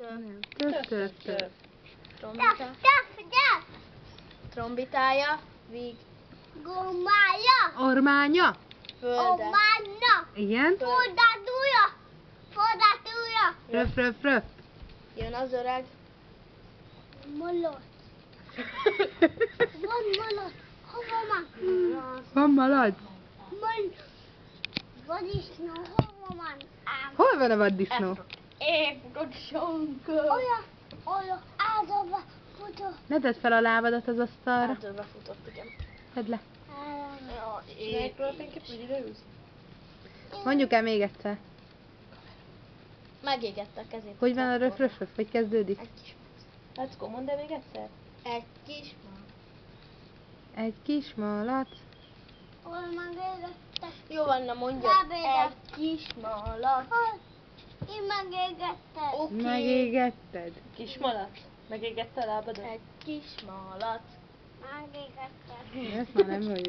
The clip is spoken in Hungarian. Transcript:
Töv. Trombitája, víg, Ormánya. földe, Igen. Röf. jön az öreg, Van malac. Hol van a vaddisznó? Ne tedd fel a lábadat az asztalra. Átölve futott, igen. Tedd le. Ja, Mondjuk el még egyszer. megégette a kezét. Hogy van a röf? Hogy kezdődik? Egy kis Leckó, mondd el még egyszer. Egy kis Egy kis malac. Jó van, na mondja. Rábédem. Egy kis malac. Oké. Megégetted. Kis malac. Megégette a lábadat? Egy kis malac. Ezt már nem mondjuk.